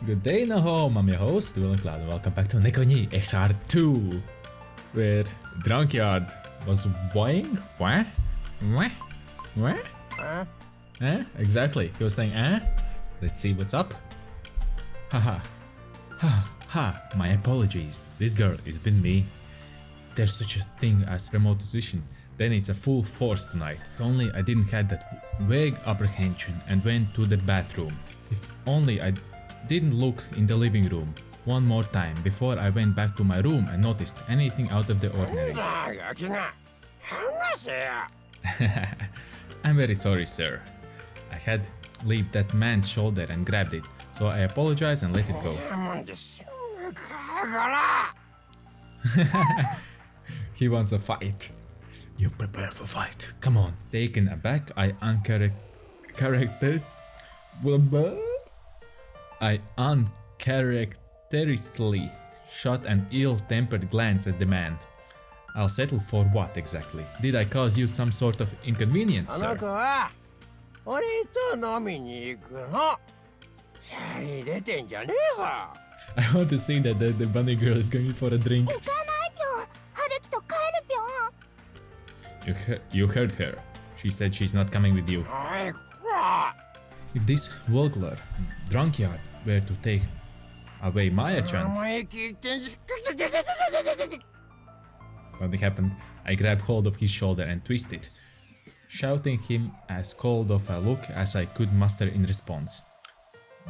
Good day, Nahom. I'm your host, VillainCloud, and welcome back to NEKO-NIN exHeart 2, where Drunkard was whining. What? What? What? Exactly. He was saying, Let's see what's up. Haha. Ha. My apologies. This girl is with me. If there's such a thing as remote position, then it's a full force tonight. If only I didn't have that vague apprehension and went to the bathroom. If only I didn't look in the living room one more time before I went back to my room and noticed anything out of the ordinary. I'm very sorry, sir. I had leaped that man's shoulder and grabbed it, so I apologize and let it go. He wants a fight. You prepare for fight. Come on. Taken aback, I uncharacteristically shot an ill-tempered glance at the man. I'll settle for what exactly? Did I cause you some sort of inconvenience, sir? I want to see that the bunny girl is going for a drink. You heard her. She said she's not coming with you. If this vulgar drunkard were to take away Maya-chan... Something happened. I grabbed hold of his shoulder and twisted, shouting him as cold of a look as I could muster in response.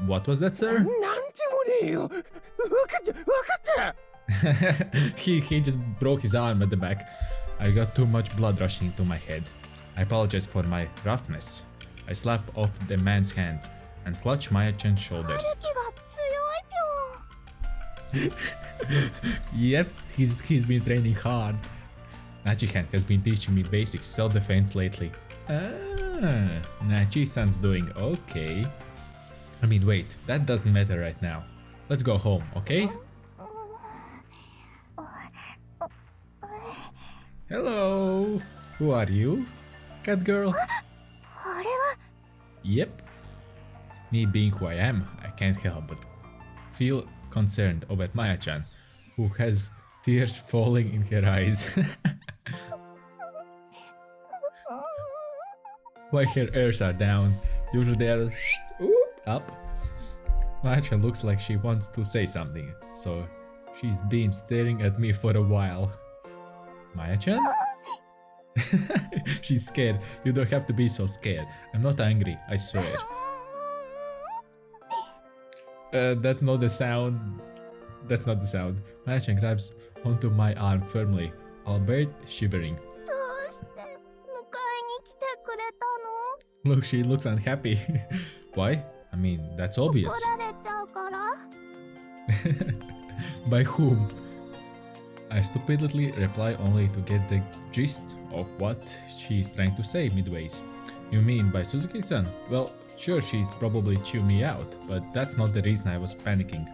What was that, sir? He just broke his arm at the back. I got too much blood rushing to my head. I apologize for my roughness. I slapped off the man's hand and clutched Maya-chan's shoulders. Yep, he's been training hard. Nachi-han has been teaching me basic self-defense lately. Nachi-san's doing okay. I mean, wait, that doesn't matter right now. Let's go home, okay? Hello! Who are you? Cat girl? Yep. Me being who I am, I can't help but feel concerned over Maya-chan, who has tears falling in her eyes. Why her ears are down? Usually they are up. Maya-chan looks like she wants to say something, so she's been staring at me for a while. Maya-chan? She's scared. You don't have to be so scared. I'm not angry, I swear. That's not the sound. That's not the sound. Maya-chan grabs onto my arm firmly, albeit shivering. Look, she looks unhappy. Why? I mean, that's obvious. By whom? I stupidly reply only to get the gist of what she's trying to say midways. You mean by Suzuki-san? Well, sure, she's probably chewing me out, but that's not the reason I was panicking.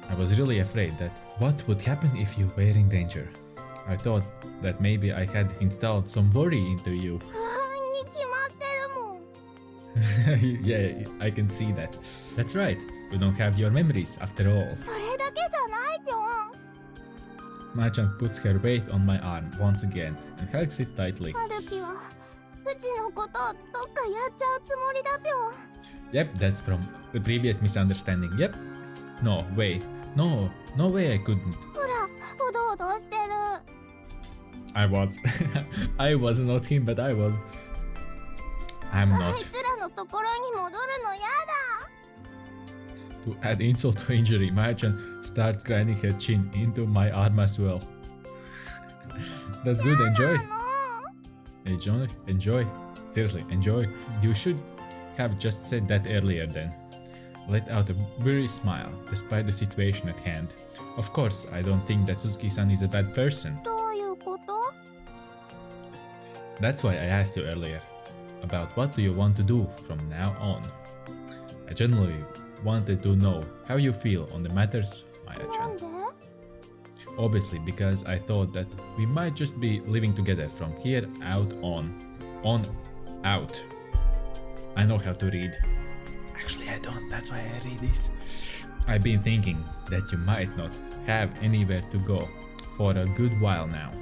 I was really afraid that what would happen if you were in danger. I thought that maybe I had installed some worry into you. Yeah, I can see that. That's right, you don't have your memories after all. Maya-chan puts her weight on my arm once again and hugs it tightly. Yep, that's from the previous misunderstanding. Yep. No way. No way I couldn't. I was. I was not him, but I was. I'm not. To add insult to injury, Maya-chan starts grinding her chin into my arm as well. That's good, enjoy. Seriously, enjoy. You should have just said that earlier then. Let out a weary smile, despite the situation at hand. Of course, I don't think that Suzuki-san is a bad person. That's why I asked you earlier about what do you want to do from now on. I generally wanted to know how you feel on the matters, Maya-chan. Obviously, because I thought that we might just be living together from here out out. I know how to read. Actually, I don't, that's why I read this. I've been thinking that you might not have anywhere to go for a good while now.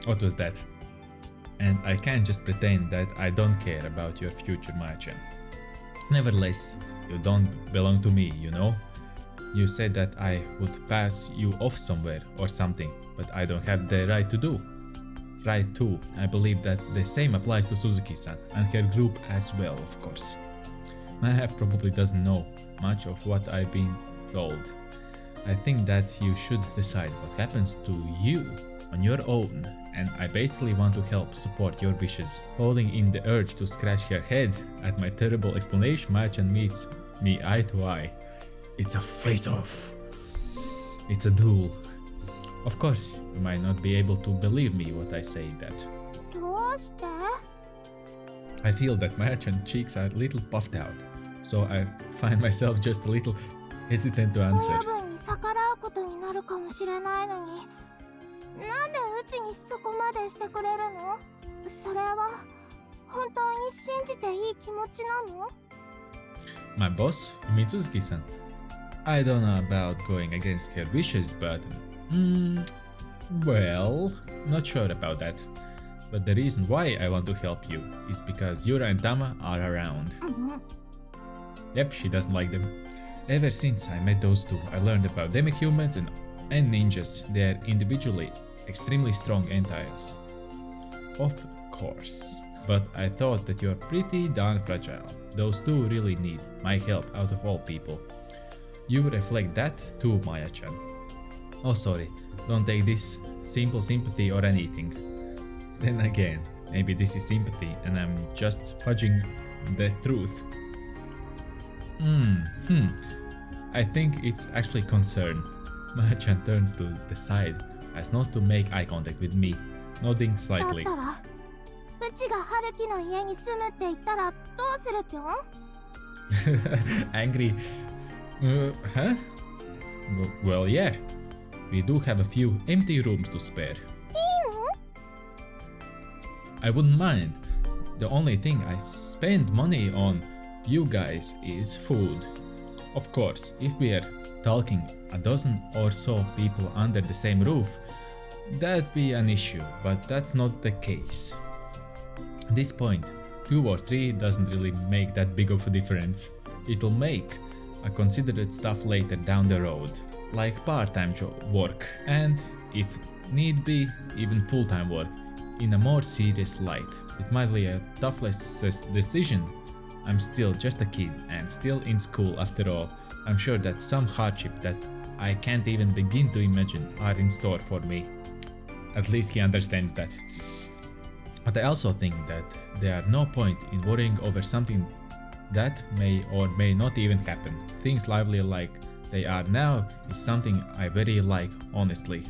What was that? And I can't just pretend that I don't care about your future, Maichan. Nevertheless, you don't belong to me, you know? You said that I would pass you off somewhere or something, but I don't have the right to do. Right too, I believe that the same applies to Suzuki-san and her group as well, of course. Maya probably doesn't know much of what I've been told. I think that you should decide what happens to you on your own, and I basically want to help support your wishes. Holding in the urge to scratch her head at my terrible explanation, Maichan meets me eye to eye. It's a face-off. It's a duel. Of course, you might not be able to believe me what I say that. I feel that Maichan's cheeks are a little puffed out, so I find myself just a little hesitant to answer. My boss, Mitsuzuki-san. I don't know about going against her wishes, but well, not sure about that. But the reason why I want to help you is because Yura and Tama are around. Yep, she doesn't like them. Ever since I met those two, I learned about demi-humans and ninjas. They are individually extremely strong entities. Of course. But I thought that you are pretty darn fragile. Those two really need my help out of all people. You reflect that too, Maya-chan. Oh sorry, don't take this simple sympathy or anything. Then again, maybe this is sympathy and I'm just fudging the truth. I think it's actually concern. Maya-chan turns to the side as not to make eye contact with me, nodding slightly. Angry. Huh? Well, yeah. We do have a few empty rooms to spare. I wouldn't mind. The only thing I spend money on you guys is food. Of course, if we are talking a dozen or so people under the same roof, that'd be an issue, but that's not the case. At this point, 2 or 3 doesn't really make that big of a difference. It'll make a considerate stuff later down the road, like part-time work, and if need be, even full-time work, in a more serious light. It might be a toughless decision. I'm still just a kid and still in school after all. I'm sure that some hardship that I can't even begin to imagine are in store for me. At least he understands that. But I also think that there are no point in worrying over something that may or may not even happen. Things lively like they are now is something I very like, honestly.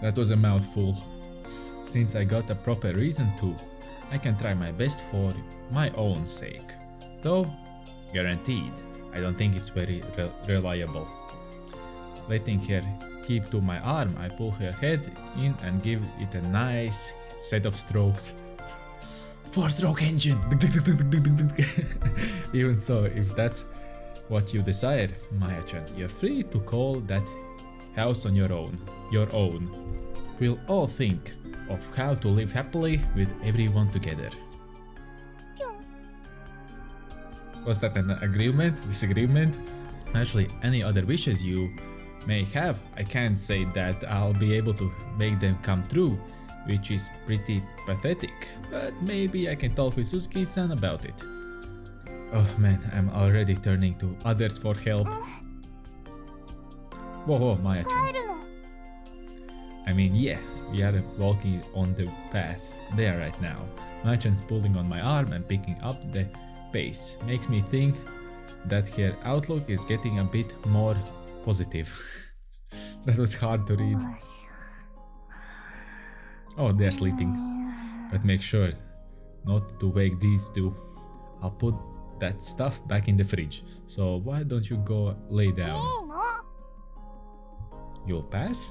That was a mouthful. Since I got a proper reason to, I can try my best for my own sake. Though, guaranteed, I don't think it's very reliable. Letting her keep to my arm, I pull her head in and give it a nice set of strokes. 4-stroke engine! Even so, if that's what you desire, Maya-chan, you're free to call that house on your own. We'll all think of how to live happily with everyone together. Was that an agreement? Disagreement? Actually, any other wishes you may have, I can't say that I'll be able to make them come true, which is pretty pathetic, but maybe I can talk with Suzuki-san about it. Oh man, I'm already turning to others for help. Whoa, Maya-chan. I mean, yeah, we are walking on the path there right now. Maya-chan's pulling on my arm and picking up the pace. Makes me think that her outlook is getting a bit more positive. That was hard to read. Oh, they're sleeping. But make sure not to wake these two. I'll put that stuff back in the fridge. So why don't you go lay down? You'll pass?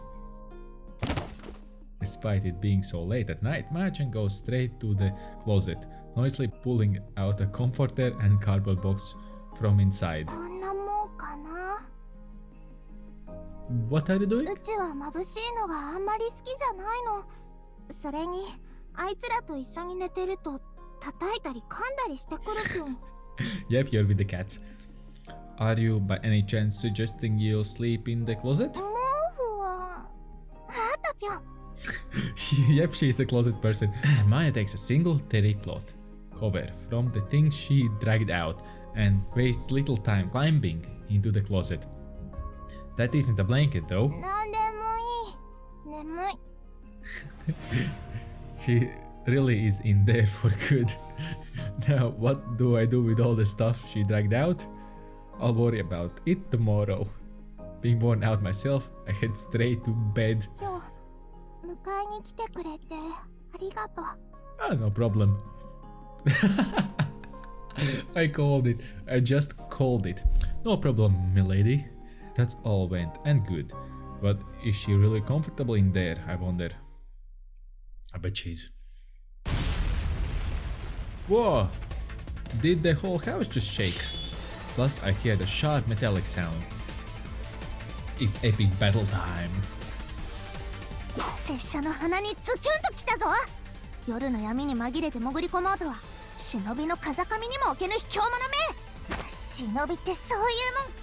Despite it being so late at night, Maya-chan goes straight to the closet, noisily pulling out a comforter and cardboard box from inside. こんなもんかな。 What are you doing? うちは眩しいのがあんまり好きじゃないの。それにあいつらと一緒に寝てると叩いたり噛んだりしてくるぴょん。 Yep, you're with the cats. Are you by any chance suggesting you sleep in the closet? 毛布はあったぴょん。 Yep, she's a closet person. Maya takes a single terry cloth cover from the things she dragged out and wastes little time climbing into the closet. That isn't a blanket though. なんでもいい。眠い。 She really is in there for good. Now, what do I do with all the stuff she dragged out? I'll worry about it tomorrow. Being worn out myself, I head straight to bed. 今日迎えに来てくれてありがとう。 Ah, no problem. I called it. I just called it. No problem, milady. That's all went and good. But is she really comfortable in there, I wonder? I bet she's... Whoa! Did the whole house just shake? Plus I hear the sharp metallic sound. It's epic battle time. 拙者の鼻にズキュンときたぞ。夜の闇に紛れて潜り込もうとは忍びの風上にも置けぬ卑怯者め。忍びってそういうもん。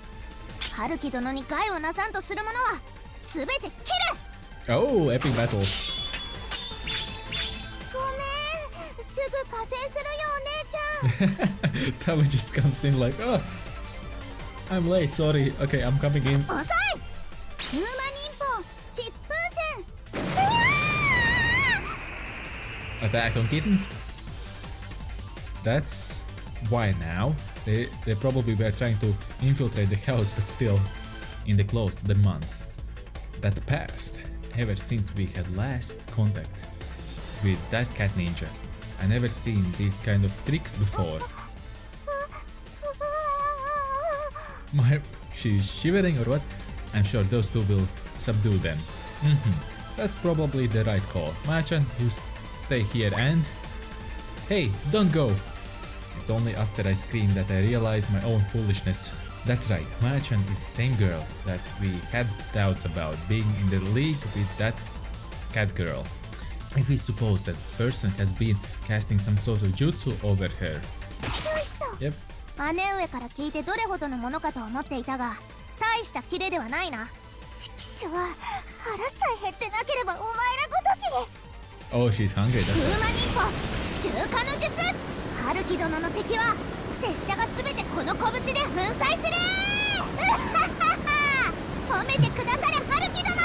春樹殿に害をなさんとする者は全て切る。 Oh, epic battle. ごめん、すぐ加勢するよお姉ちゃん。 Tama just comes in like, oh, I'm late, sorry. Okay, I'm coming in. 遅い。ウーマ忍法疾風戦。 Attack on kittens? That's why now. They probably were trying to infiltrate the house, but still, in the close to the month that passed, ever since we had last contact with that cat ninja, I never seen these kind of tricks before. She's shivering or what? I'm sure those two will subdue them. That's probably the right call. Maya-chan, you stay here and... Hey, don't go! It's only after I screamed that I realized my own foolishness. That's right, Maya-chan is the same girl that we had doubts about being in the league with that cat girl. If we suppose that person has been casting some sort of jutsu over her. Yep. 姉上から聞いてどれほどのものかと思っていたが、大したキレではないな。ちくしょう、腹さえ減ってなければお前らごとき。 Oh, she's hungry, that's ウーマ right. 忍法中華の術。春樹殿の敵は拙者が全てこの拳で粉砕する。褒めてくだされ春樹殿。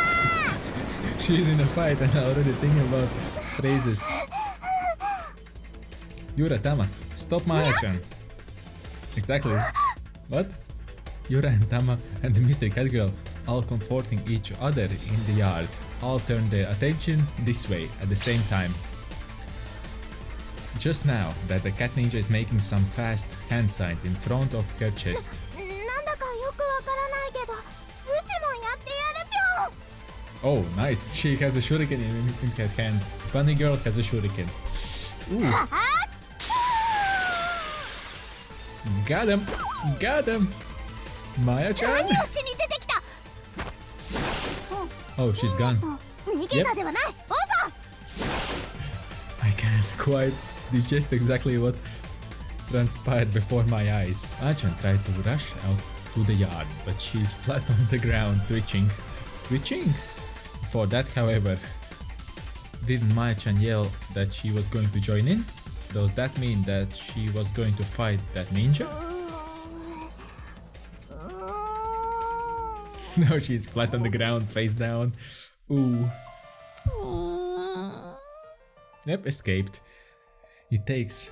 She's in a fight and already thinking about phrases. Yura, Tama, stop Maya-chan. Exactly. What? Yura and Tama and the mystery cat girl, all comforting each other in the yard, all turn their attention this way at the same time. Just now that the cat ninja is making some fast hand signs in front of her chest. なんだかよくわからないけど、うちもやってやるぴょん。 Oh, nice. She has a shuriken in her hand. Bunny girl has a shuriken. Ooh. Got him! Got him! Maya-chan! 何をしに出てきた。 Oh, she's gone. 逃げたではない。おぞ。 I can't quite digest exactly what transpired before my eyes. Maya-chan tried to rush out to the yard, but she's flat on the ground, twitching. Twitching? For that, however, didn't Maya-chan yell that she was going to join in? Does that mean that she was going to fight that ninja? Now she's flat on the ground, face down. Ooh. Yep, escaped. It takes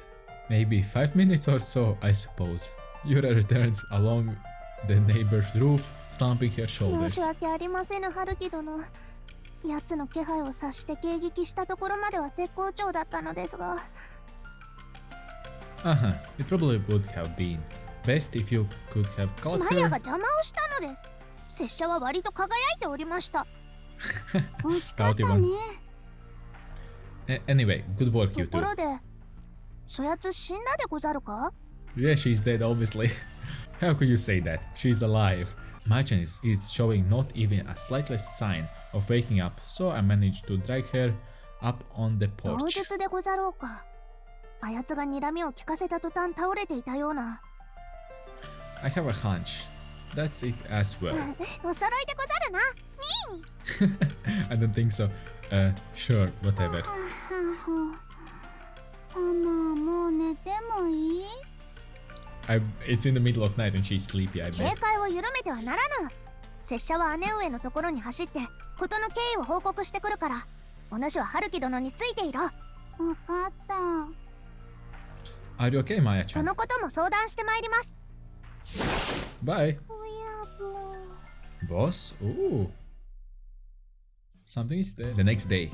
maybe 5 minutes or so, I suppose. Yura returns along the neighbor's roof, slumping her 申 shoulders. し訳ありませぬ春樹殿。奴の気配を察して迎撃したところまでは絶好調だったのですが。 It probably would have been best if you could have caught マヤ her. が邪魔をしたのです。拙者は割と輝いておりました。惜しかったね。 Anyway, good work, you とこ two. ろで、そやつ死んだでござるか？ Yeah, she's dead, obviously. How could you say that? She's alive. Machan is showing not even a slightest sign of waking up, so I managed to drag her up on the 同 porch. 術でござろうか。あやつが睨みを聞かせた途端倒れていたような。I have a hunch. That's it as well. お揃いでござるな。I don't think so. Sure, whatever. ママ、もう寝てもいい？ It's in the middle of night and she's sleepy, I 警 bet. 戒を緩めてはならぬ。拙者は姉上のところに走って事の経緯を報告してくるから、お主は春樹殿についていろ。わかった。 Are you okay, そ Maya-chan? のことも相談してまいります。 Bye. 親分。 Boss? Ooh. Something is there. The next day.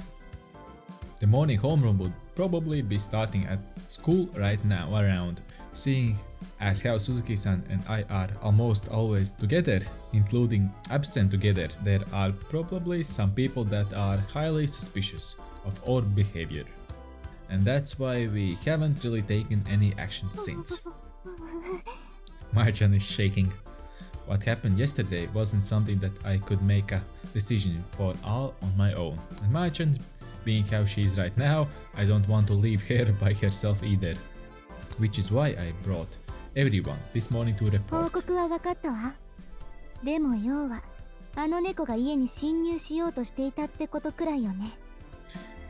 The morning homeroom would probably be starting at school right now around, seeing as how Suzuki-san and I are almost always together, including absent together, there are probably some people that are highly suspicious of our behavior. And that's why we haven't really taken any action since. Maya-chan is shaking. What happened yesterday wasn't something that I could make a decision for all on my own. And Maya-chan, being how she is right now, I don't want to leave her by herself either. Which is why I brought everyone this morning to 報 report. 告は分かったわ。でも要はあの猫が家に侵入しようとしていたってことくらいよね。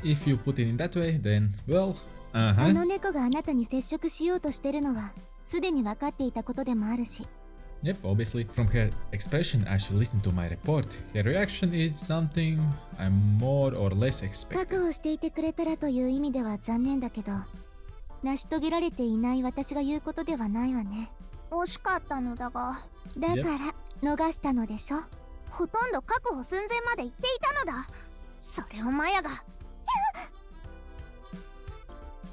If you put it in that way, then, well, あ uh-huh. の猫があなたに接触しようとしてるのはすでに分かっていたことでもあるし。Yep, obviously. From her expression as she listened to my report, her reaction is something I more or less expected. 覚悟していてくれたらという意味では残念だけど、成し遂げられていない私が言うことではないわね。惜しかったのだが。だから逃したのでしょ。ほとんど確保寸前まで行っていたのだ。それをマヤが。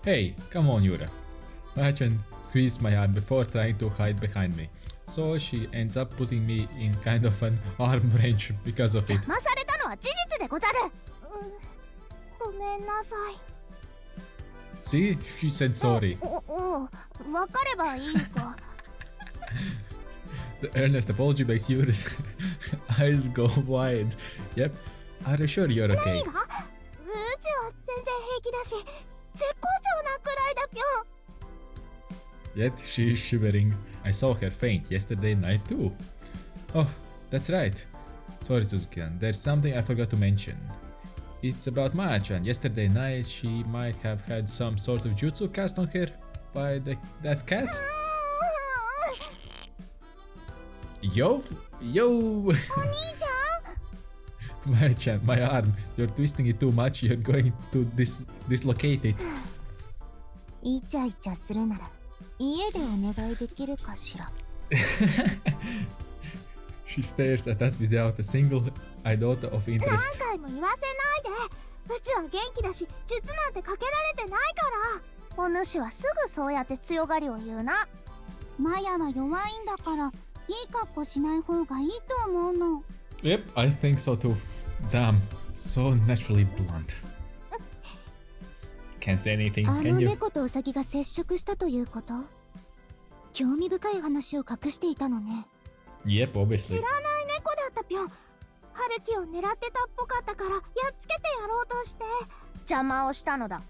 Hey, come on, Yura. Maya-chan squeezed my arm before trying to hide behind me, so she ends up putting me in kind of an arm wrench because of it. 邪魔されたのは事実でござる。ごめんなさい。 See, she said sorry. わかればいいか。The earnest apology makes Yura's eyes go wide. Yep. Are you sure you're okay? うちは全然平気だし、絶好調なくらいだぴょん。 Yet she's shivering. I saw her faint yesterday night too. Oh, that's right. Sorry, Suzuki-san. There's something I forgot to mention. It's about Maya-chan. Yesterday night she might have had some sort of jutsu cast on her by that cat. Yo! お兄ちゃん。 Maya-chan, my arm. You're twisting it too much. You're going to dislocate it. イチャイチャするなら家でお願いできるかしら。She stares at us without a single iota of interest. 何回も言わせないで。うちは元気だし、術なんてかけられてないから。お主はすぐそうやって強がりを言うな。マヤは弱いんだからいい格好しない方がいいと思うの。Yep, I think so too. Damn, so naturally blunt. Can't say anything, あ can の you? 猫とウサギが接触したということ？興味深い話を隠していたのね。Yep, 知 obviously. らない猫だったぴょん。春樹を狙ってたっぽかったからやっつけてやろうとして邪魔をしたのだ。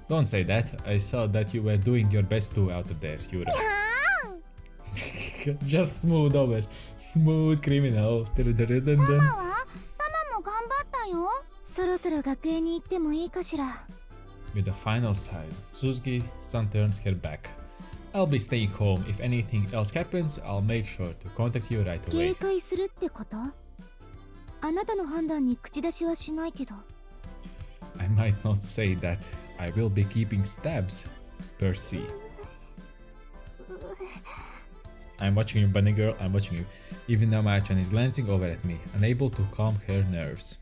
Don't say that. I saw that you were doing your best too out there, Yura. Just smooth over. Smooth criminal. ママは？ママも頑張ったよ。そろそろ学園に行ってもいいかしら。With a final sigh, Suzuki-san turns her back. I'll be staying home. If anything else happens, I'll make sure to contact you right 警 away. 戒するってこと？あなたの判断に口出しはしないけど。I might not say that I will be keeping stabs per se. I'm watching you, bunny girl, I'm watching you. Even now Maya-chan is glancing over at me, unable to calm her nerves.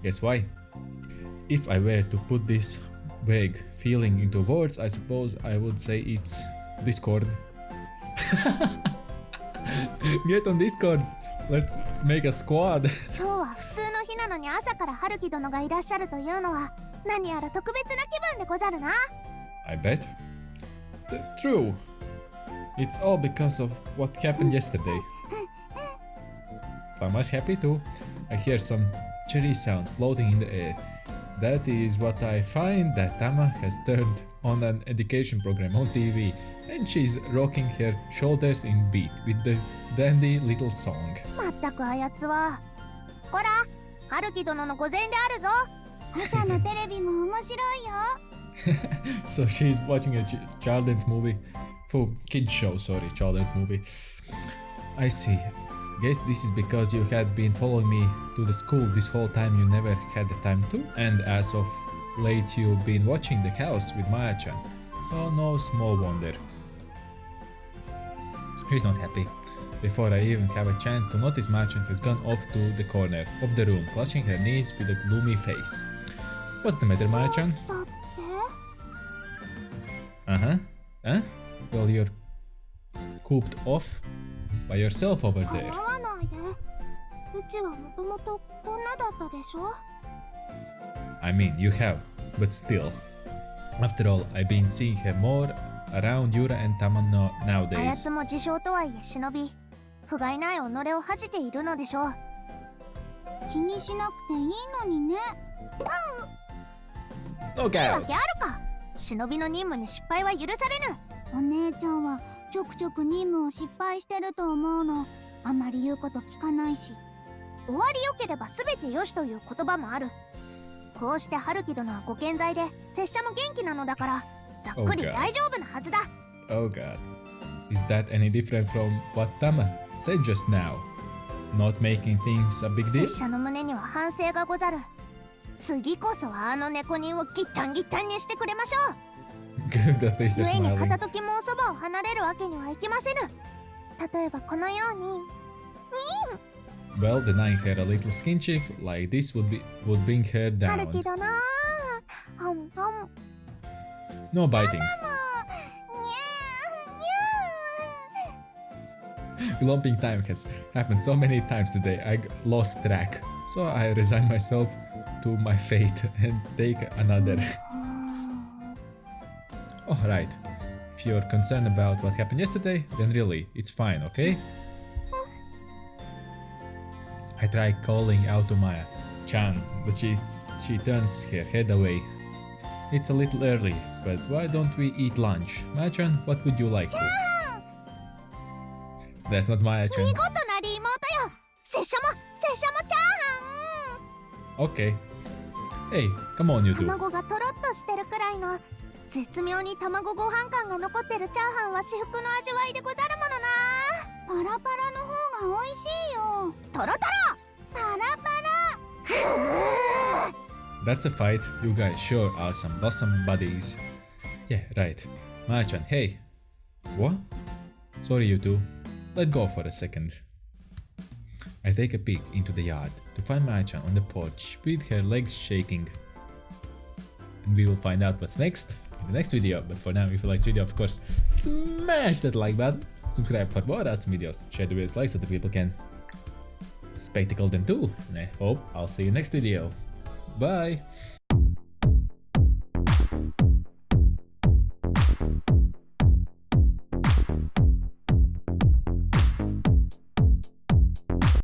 Guess why? If I were to put this vague feeling into words, I suppose I would say it's Discord. Get on Discord! Let's make a squad! 今日は普通の日なのに朝から春樹殿がいらっしゃるというのは何やら特別な気分でござるな。 I bet. True. It's all because of what happened yesterday. Tama's happy too. I hear some cherry sound floating in the air. That is what I find that Tama has turned on an education program on TV and she's rocking her shoulders in beat with the dandy little song. まったくあやつは。こら、春樹殿の御前であるぞ。朝のテレビも面白いよ。 So she's watching a children's movie. For kids show, sorry, children's movie. I see. Guess this is because you had been following me to the school this whole time you never had the time to. And as of late you've been watching the house with Maya-chan. So no small wonder. He's not happy. Before I even have a chance to notice, Maya-chan has gone off to the corner of the room, clutching her knees with a gloomy face. What's the matter, どう Maya-chan? したって？ Uh-huh. Huh? Well, you're cooped off by yourself over 構 there. わないで。うちはもともとこんなだったでしょ。 I mean, you have, but still. After all, I've been seeing her more around Yura and Tama あや nowadays. つも自称とはいえ忍び、不甲斐ない己を恥じているのでしょう。気にしなくていいのにね。Look いいわ out! けあるか。忍びの任務に失敗は許されぬ。お姉ちゃんはちょくちょく任務を失敗してると思うの。あまり言うこと聞かないし。終わりよければ全てよしという言葉もある。こうして春樹殿はご健在で拙者も元気なのだから、ざっくり Oh God. 大丈夫なはずだ。 Oh god. Is that any different from what Tama said just now? Not making things a big 拙 deal? 者の胸には反省がござる。次こそはあの猫人をギッタンギッタンにしてくれましょう。 Good, at least they're 故に smiling. 片時もおそばを離れるわけにはいきませぬ。例えばこのように。 Well, denying her a little skinship like this would bring her 春 down. 樹殿。ほんほん。 No biting. にゃーにゃ Glomping time has happened so many times today, I lost track. So I resign myself to my fate and take another. Alright. If you're concerned about what happened yesterday, then really, it's fine, okay? I try calling out to Maya-chan, but she turns her head away. It's a little early, but why don't we eat lunch? Maya-chan, what would you like to? That's not Maya-chan. 見事なリ妹よ。拙者もチャーハン。 Okay. Hey, come on, you two. 卵がとろっとしてるくらいの絶妙に卵ご飯感が残ってるチャーハンは至福の味わいでござるものな。パラパラの方が美味しいよ。トロトロ。パラパラ。 That's a fight. You guys sure are some awesome buddies. Yeah, right. Maya-chan, hey. What? Sorry, you two. Let go for a second. I take a peek into the yard to find Maya-chan on the porch with her legs shaking. And we will find out what's next in the next video. But for now, if you liked the video, of course, smash that like button. Subscribe for more awesome videos. Share the videos like so that people can spectacle them too. And I hope I'll see you next video. Bye!